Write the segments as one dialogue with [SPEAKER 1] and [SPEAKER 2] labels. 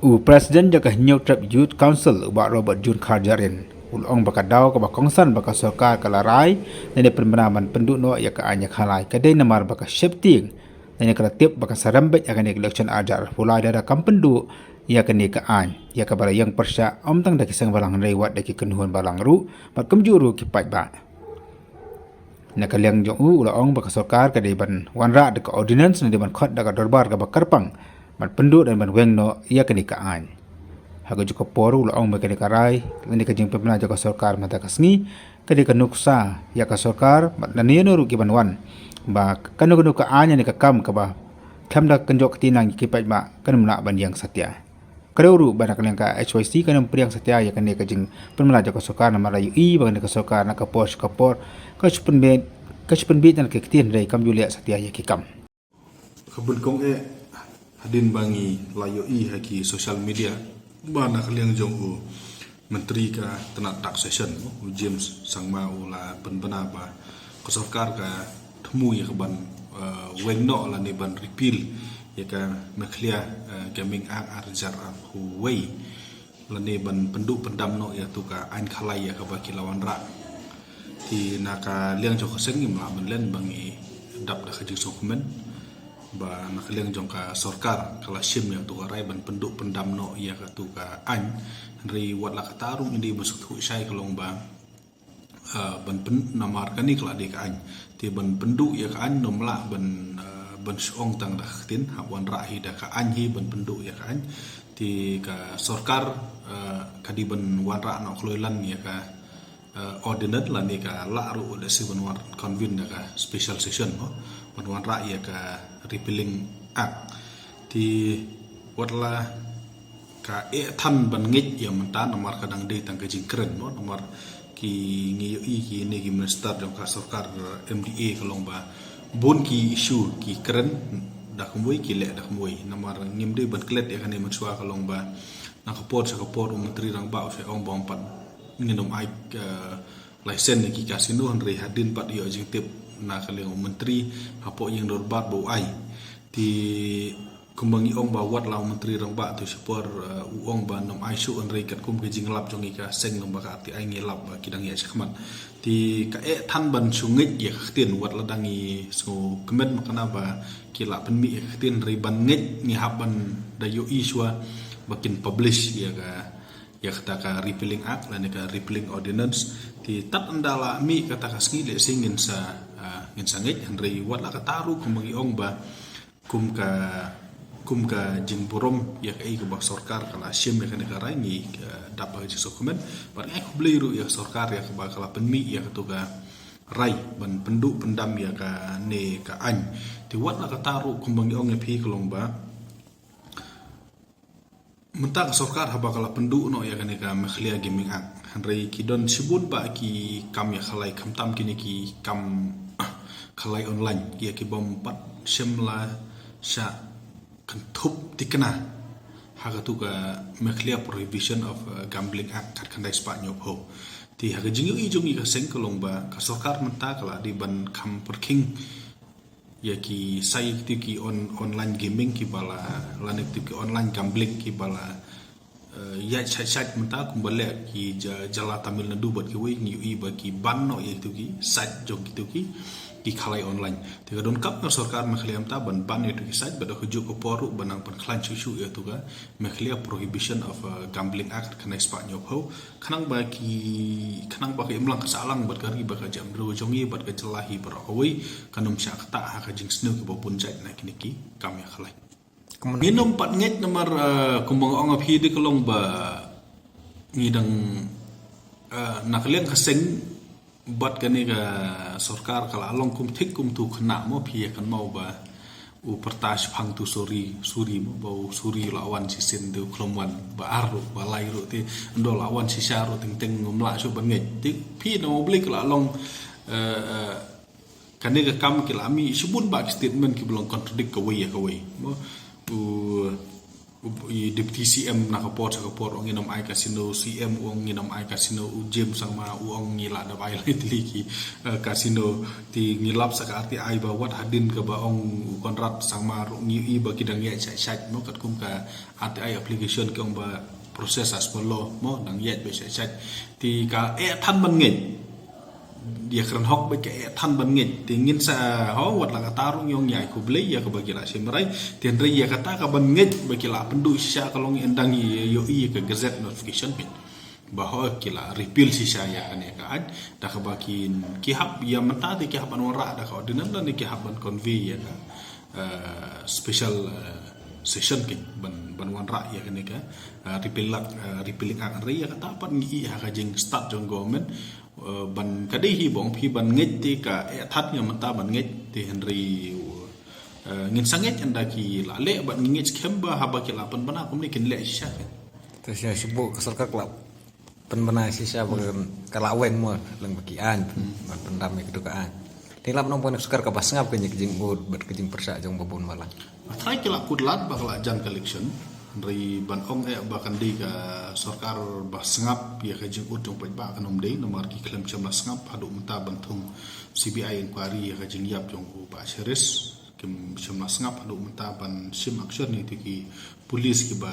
[SPEAKER 1] Presiden jaga New Trap Youth Council ubak Robert Jun Karjarin. Ulong baka daw ka bakongsan baka sorkar kalarai nene penbenaman penduk no ya ka anya khalai kadai namar baka shifting nene kreatif baka sarambet akan election ajar pula ada kam penduk ya ka ni ka an ya ka bara yang persya omtang da kisang balang rewat da ki kenuhun balang ru mat kemjuru ki pat ba na ka liang jong ulong baka sorkar kadai ban wanra da ka ordinance nene ban khot da ka dorbar ka bakarpang mat penduk dan ban weng no ya ka ni ka an haga juga poru la ong mekani karai lani ka jing pemna jaga sorkar mata kasni kadi ka nuksa ya ka sorkar mat nani no ru ki banwan ba kanu kanu ka anya ni ka kam ka ba kam da kenjok tinang ki pai ba kan mna ban yang satya karu banak leng ka HYC kan priang satya ya kan ni ka jing pemna jaga sorkar na marayu i ba ni ka sorkar na ka pos ka por ka chupen be tan ke tin rei kam julia satya ya ki kam
[SPEAKER 2] kebun kong hadin bangi layo i haki social media bana kaliang jong menteri ka tenak taxation James Sangma la penbena ba kosokar ka temu ya ban wengno la ni ban repeal ya ka meklia gaming arjar huwei la ni ban penduk pendam no ya tu ka ain khalai ya ka ba kilawan ra ti naka liang jong khoseng ni ma ban len bangi dap da khajing dokumen ba nakaliang jong ka sorkar kala sim yang tu rai ban penduk pendam no ia ka tu ka an ri wat la katarung indi busuk thu sai kalong ba ban pen namar kani kala de ka an ti ban penduk ya ka an nomla ban song tang da tin ha wan ra hi da ka an hi ban penduk ya ka an ti ka sorkar kadi ban wan ra no khloilan ya ka ordinate la ni ka la ru da si ban war convene da ka special session no ban wan ra ya ka repealing act ti watla ka than ban ngit ya menta nomor kadang de tang ka jingkren no nomor ki ngi i ki ne ki minister jong ka sarkar MDA kalong ba bon ki issue ki kren da kumoi ki le da kumoi nomor ngim de ban klet ya kan mansua kalong ba na ka pot sa ka pot menteri rang ba se ong bom pat nginom ai license ki kasino ri hadin pat yo jing tip na kaliang menteri hapo yang dorbat bau ai ti kumbangi ong ba wat law menteri rang ba tu support uong ba nom ai su on rekat kum ke jing lap jong ika seng nom ba ka ti ai ngi lap ba kidang ya sakmat ti ka than ban sungit ya khtin wat ladangi so kemet makana ba kila penmi khtin ri ban ngit ni haban da yo iswa bakin publish ya ka ya kata ka repealing act lan ka repealing ordinance ti tat andala mi kata ka sngi le singin sa ngin sangit henry wat la kataru kumangi ong ba kum ka jing burom ya kai ka bak sarkar kala sim ya kana rai ni dapat ji dokumen bar ai ku bleiru ya sarkar ya ka kala penmi ya ka ka rai ban penduk pendam ya ka ne ka an ti wat la kataru kumangi ong ya pi kelong ba mentak sarkar haba kala penduk no ya kana ka mekhlia gaming act henry kidon sibun ba ki kam ya khalai kam tam kini ki kam khalai online kia ki bom pat shimla sha kantup tikna haga tu ka meklia prohibition of gambling act kat kandai spanyol ho ti haga jingu i jongi ka seng kolong ba ka sarkar menta kala di ban kam perking ya ki sai ki online gaming ki bala lanek ki online gambling ki bala ya chat menta kumbale ki jala Tamil Nadu bat ki wi ni i ba ki ban no ya tu ki sat jong ki tu ki khalai online tiga don kap sarkar mekhliam ta ban itu kisah bada hujuk ko poru banang pan klan chuchu ya tu ga mekhlia prohibition of gambling act kana spanyol ho kanang ba ki imlang kasalang bat kari ba jam dro jongi bat ka celahi barawi kanum sya kata ha ka jing snu ki bopun jai na kini ki kam ya khalai minum pat nget nomor kumbang ong aphi di kolong ba ngidang nakliang kaseng bat kani ka sarkar kala along kum thik kum tu khna mo phi kan mau ba u pertash phang tu suri mo bau suri lawan si sen de klomwan ba aru ba lai ru ti ndo lawan si sharu ting ting ngom la su ban ngai ti phi no blik la along kani ka kam ki la mi subun ba statement ki belong contradict ka wei mo u Deputy CM nakaport ong inam ai kasino CM ong inam ai kasino James sama ong ngila da bai lai tiliki kasino ti ngilap saka arti ai ba wat hadin ka ba ong kontrat sama ngi ba kidang ya chat mo kat kum ka arti ai application ke ong ba proses as polo mo dang yet be chat ti ka than ban nge dia keren hok ba ke than ban nge ti ngin sa ho wat la ka tarung yong nyai ku blei ya ka ba kila simrai tian ri ya kata ka ban nge ba kila pendu sya kalong endang yo ke gazette notification pin bahwa kila repeal sisa ya kan ya kan dah ka bakin kihap ya menta ti kihap an wara dah ka ordinance dan kihap ban convey ya ka special session kin ban wan ra ya kan ya repealing ang ri ya kata pan ngi ha ka jing start jong government ban kadai bong phi ban ngej ti ka that nga menta ban ngej ti Henry ngin sanget anda ki la le ban ngej khemba ha ba ki la pan bana kum ni kin le sha
[SPEAKER 3] tu sia sebut keserkak klub penbena sisa bagian kalaweng mo lang bagian pendam kedukaan tinggal menopon sekar ka basngap ke jing ud ber kejing persa jong babon malang
[SPEAKER 2] try ki la kudlat bakla jan collection dari ban ong bahkan di ka sarkar basngap ya ka jing ud jong pa kanom dei nomor ki klem cham sngap hadu menta bantung CBI inquiry ya ka jing yap jong ba series kim cham sngap hadu menta ban sim action ni ki polis ki ba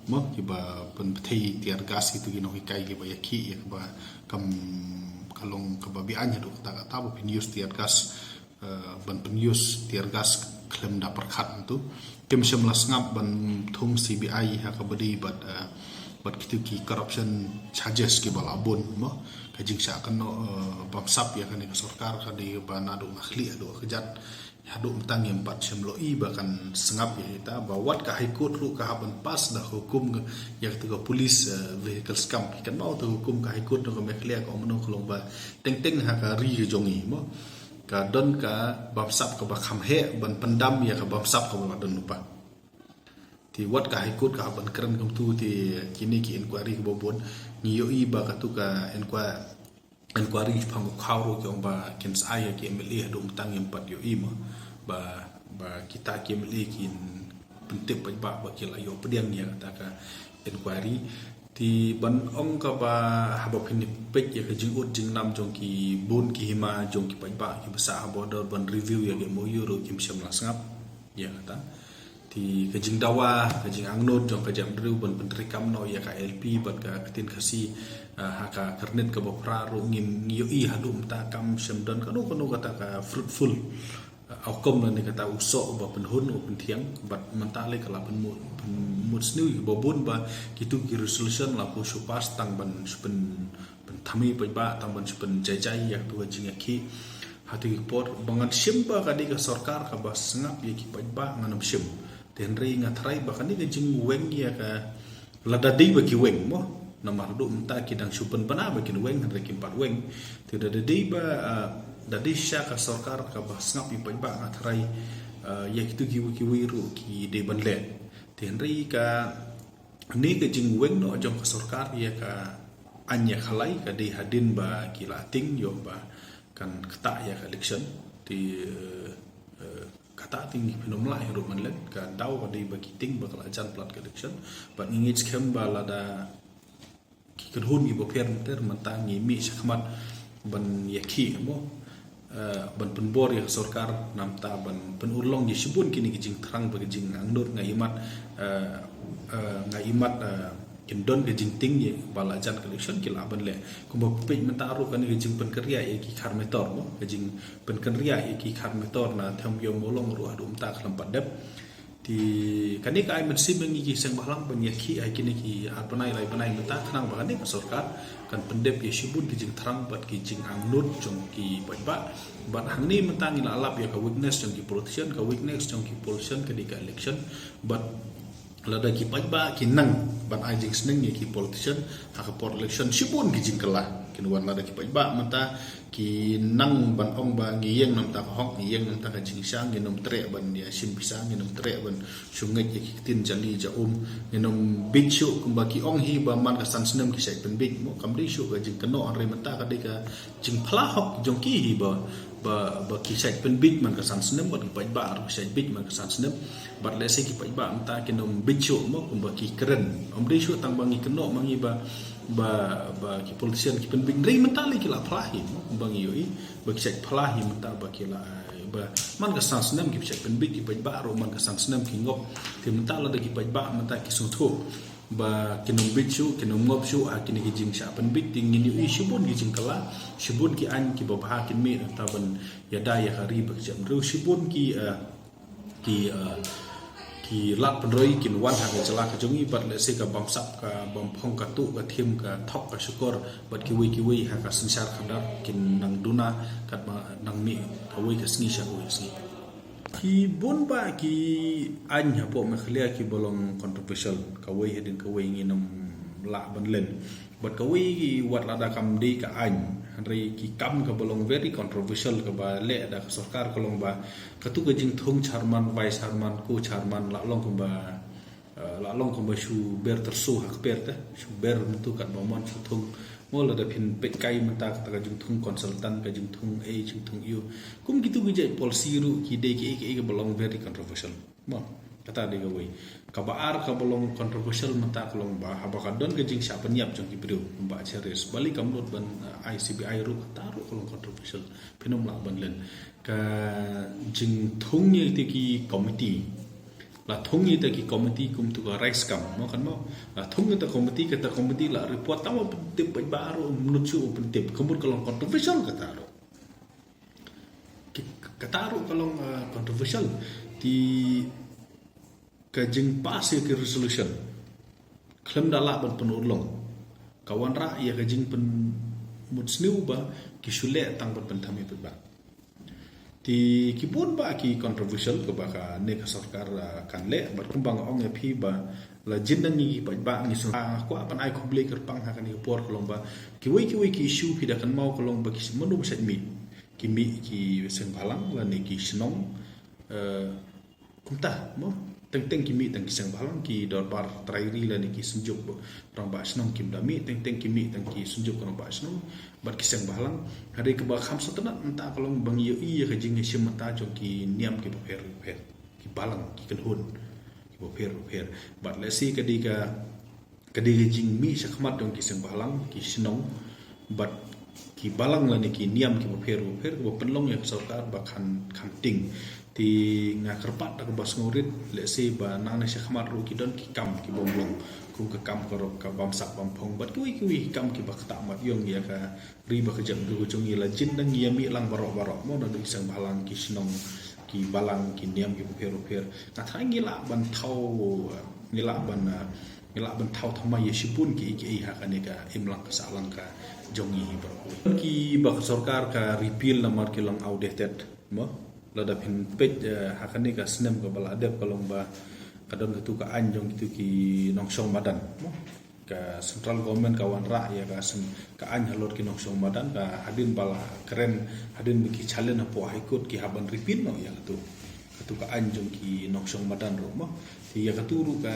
[SPEAKER 2] mo ki ba pen thei tiar gas itu ki no hikai ki ba yaki ya ba kam kalong kebabian ya do kata ba pinius tiar gas ban pinius tiar gas klem da perkhat itu kim sham ngap ban thum CBI ha ka badi bat kitu ki corruption charges ki balabon mo ka jing sa kan no bamsap ya kan ka sarkar ka di ba na do akhli ado kejat hadu mentang yang 4 jam loi bahkan sengap ya kita bawat ka high court ru ka haban pas dah hukum yang tu ka polis vehicle scam kan mau tu hukum ka high court no ka meklia ka omno khlong ba teng ha ka ri jongi mo ka don ka bamsap ka ba kham he ban pendam ya ka bamsap ka ba don lupa ti wat ka high court ka haban keren kam tu ti kini ki inquiry ka bobon ni yo i ba ka tu ka inquiry pang khawro ki ba kin saya ki MLA hadu mentang yang 4 yo i mo ba kita ki MLA kin penting ba ki la yo pedian ya kata ka inquiry ti ban ong ka ba habo pin pek ya ka jing ut jing nam jong ki bun ki hima jong ki ba ki basa habo dor ban review ya ge mo euro kim sham la sangap ya kata ti ka jing dawa ka jing angnot jong ka jam dru ban pentri kam no ya ka LP ban ka katin khasi haka kernet ka bopra ro ngin yo i hadu mta kam sham don ka no kata ka fruitful outcome ni kata usok ba penhun o pentiang bat mentale kala penmut snu bobun ba kitu ki resolution la ko supas tang ban supen thami ba tang ban supen jajai yak tu jing ki hati report bangan simba ka di ka sarkar ka ba sngap ya ki ba nganam sim tenri ngatrai ba kan ni jing weng ya ka ladadi ba ki weng mo namar do mta ki dang supen pana ba ki weng han ki 4 weng tidak ada di ba dadi sya ka sarkar ka ba sngap i ba ngatrai ya kitu ki wiru ki de ban le tenri ka ni ka jing weng no jong ka sarkar ya ka anya khalai ka di hadin ba ki lating yo ba kan kata ya ka election ti kata tinggi penomlah yang ruman len ka daw ka di ba kiting ba kala jan plat ka election ba ngit skem ba lada ki kedhun gi bo per ter mentang ngi mi sakmat ban yaki mo ban penbor ya sarkar namta ban penurlong di sibun kini kijing terang bagi jing angnur ngaimat kendon ke jing ting ye balajan collection kila ban le kumba pej mentaru kan ke jing penkeria ye ki kharmetor mo ke jing penkeria ye ki kharmetor na tham yo molong ru adum ta khlam padep ti kani ka ai mensim ngi ki seng balang ban ye ki ai kini ki arpanai lai banai menta thanang ba kan sarkar kan pendep ye sibun ke jing terang bat ki jing angnur jong ki ba ban hangni mentang ila alap ya ka weakness jong ki politician ka weakness jong ki politician ke di ka election but lada ki ba ki nang ban ajing sneng ye ki politician ha ka por election sibun ki jing kala wan la da ki pai ba mata ki nang ban ong ba ngiyeng nam ta hok ngiyeng nam ta ka jing sang nginom tre ban dia sim pisang nginom tre ban sungai ki tin jali ja nginom big show kum ba ki ong hi ba man ka san snem ki sai pen big mo kam ri show ka jing kano an re mata ka de ka jing phla hok jong ki hi ba ki sai pen big man ka san snem ba ki pai ba ru sai big man ka san snem ba le se ki pai ba mata kinom big show mo kum ba ki keren om ri show tang ba ngi kano mangi ba ki politician ki pen big ri mata le ki la phlahi bang yoi ba ki sek phlahi mata ba ki la ba man ka san snem ki sek pen big ki ba ro man ka san snem ki ngop ti mata la da ki ba mata ki su tho ba kinom big shu kinom ngop shu a ki ni ki jing sha pen big ting ni yoi shibun ki jing kala shibun ki an ki ba ba ki me ta ban ya da ya hari ba jam ro shibun ki lat penroi kin wan ha ka chala ka jongi bat le se ka bam sap ka bam phong ka tu ka thim ka thok ka syukur bat ki wi ha ka sensar khandar kin nang duna kat ma nang mi ka wi ka sngi sha wi sngi ki bon ba ki an ha po ma khlia ki bolong controversial ka wi hedin ka wi ngi nam la ban len bat ka wi wat la da kam di ka an ri ki kam ka bolong very controversial ka ba le da ka sarkar ka long ba ka tu ka jing thong charman vice charman ko charman la long ko ba shu ber tersu hak per ta shu ber tu kat ba mon shu thong mo la da phin pe kai man ta ka jing thong consultant ka jing thong a jing thong u kum ki tu ki jai policy ru ki de ki bolong very controversial mo kata de ga wei ka ba ar ka bolong controversial mata ka long ba ha ba ka don ka jing sha penyap jong ki bru ba cheres balik kam lot ban ICBI ru ka taru ka long controversial phinom la ban len ka jing thong ye te ki committee la thong ye te ki committee kum tu ka rice kam mo kan mo la thong ye te committee la report taw tip ba ru menut chu tip kembur ka long controversial ka taru ka long controversial di kajing pas ke resolution klem dala ban penulong kawan ra ya kajing pen mutsniu ba ki shule tang ban thami ba ti kibun ba ki controversial ko ba ka ne ka sarkar kan le bat kembang ong e phi ba la jinnang ni ba ngi so ko ban ai komple ker pang ha kan ni por kolong ba ki wi ki issue phi da kan mau kolong ba ki manu sa mi ki seng balang la ni ki snong kumta mo teng ki mi teng ki seng balang ki dor bar trairi la ni ki sunjuk rong ba snong kim da mi teng ki mi teng ki sunjuk rong ba snong bar ki seng balang hari ke ba kham satanat enta kolong bang yo i ka jing sim mata jong ki niam ki per ki balang ki kan hun ki per bat le si ka di jing mi sakmat jong ki seng balang ki snong bat ki balang la ni ki niam ki per ko penlong ya sarkar ba kan ting ti nga kerpat dak bas ngorit le se ba nang na khmat ru ki don ki kam ki bomlong ku ka kam ko ka bam sak bam phong bat ki kam ki ba ta mat yong ya ka ri ba ka jam ru jong la jin dang ya mi lang barok mo na ding sang balang ki snong ki balang ki niam ki per na thai ngila ban thau thamai ya shipun ki ha ka ne ka imlang ka salang ka jong yi ba ki ba sarkar ka repeal namar ki lang outdated mo lada pin pej hakani ka snem ka bala adep kalong ba kadon tu ka anjong itu ki nongsong madan ka central government ka wan ra ya ka an halor ki nongsong madan ka hadin bala keren hadin ki chalen po haikot ki haban repeat no ya tu ka anjong ki nongsong madan ro mo ti ya ka turu ka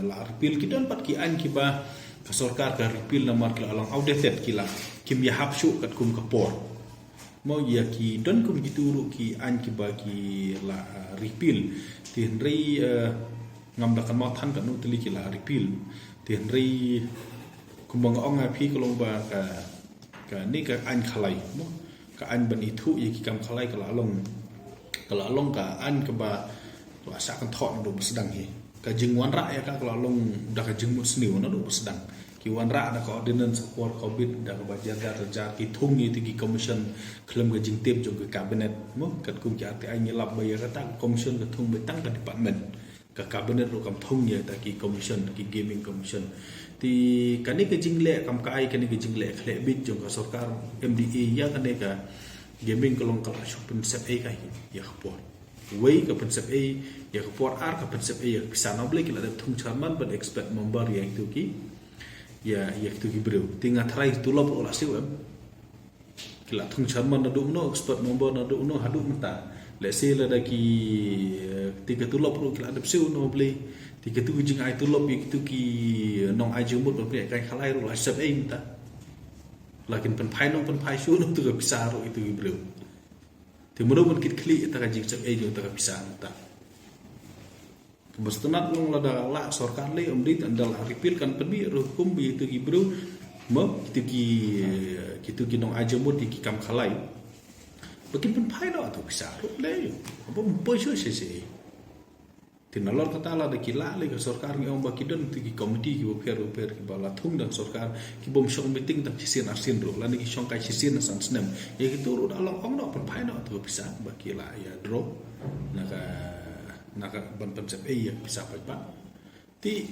[SPEAKER 2] la repeal ki don pat ki an ki ba ka sarkar ka repeal namar ki alang outdated ki la kim ya hapshu kat kum ka por mau ya ki don kum kituru ki an ki ba ki la repeal ti hendrei ngam da kan mau than kan utli ki la repeal ti hendrei kumbang ong phi ko long ba ka ni ka an khalai mo ka an ban itu ya ki kam khalai ka la long ka an ka ba la sa kan thon do sedang hi ka jingwan ra ya ka la long da ka jingmut sniu na do sedang ki wan ra da ordinance support covid da ba jaga terja ki thung ni ki commission klem ga jing tip jong ka cabinet mo kat kum ja ti ai ni lab ba ya ka tang commission ka thung ba tang ka department ka cabinet ro kam thung ya ta ki commission ki gaming commission ti kani ka jing le kam kai kani ka jing le khle bit jong ka sarkar MDA ya kani ka gaming kolong ka shupun sep ai ka ya khpo wei ka pensep ai ya khpo ar ka pensep ai ya pisana ble ki la da thung charman but expect member ya itu ki ya kitu gibreu tinga trai tulop ola siu kila thung charman na dumno expert nomor na dumno hadu mata le se la da ki tiga tulop ru kila adap siu no beli tiga tu jing ai tulop kitu ki nong ai jumut no beli kai khalai ru la sab ai mata lakin pen phai nong pen phai su no tu ka bisa ru itu gibreu timuro pun kit kli ta ka jing sab ai jo ta ka bisa mata Bastenat nong lada la sorkan le omdit andal aripil kan pebi hukum bi itu gibru mo kitu ki nong ajamut ki kam khalai bakin pen pai no atau bisa le apa mpo shu se tinalor kata la de kila le ke sorkar ngi om bakidon tu ki komiti ki oper ki bala thung dan sorkar ki bom shong meeting tak sisin asin ro la ni shong kai sisin san snem ye kitu ro dalam ong no pen pai no atau bisa bakila ya drop naka ban konsep ya bisa apa ti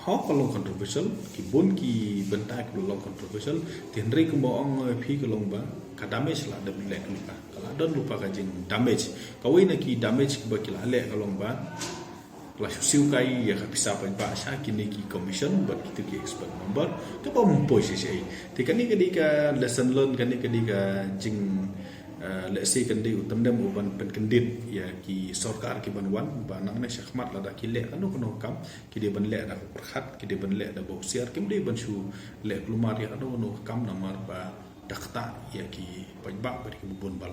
[SPEAKER 2] ho kolong controversial ki bon ki bentai kolong controversial ti henry ko ong phi kolong ba ka damage la de lek lupa kala don lupa ka jing damage kawai na ki damage ba ki la lek kolong ba la siu kai ya ka bisa apa sha kini ki commission ba kitu ki expert number ka ba mpo si ti kani ka lesson learn kani ka jing let's say kan dia utam dem uban pen kendit ya ki sarkar ki banwan banang na syakmat la da ki le anu kono kam ki dia ban le da perkhat ki dia ban le da bosiar kim dia ban su le klumar ya anu no kam namar ba dakta ya ki pajba ba ki bun bal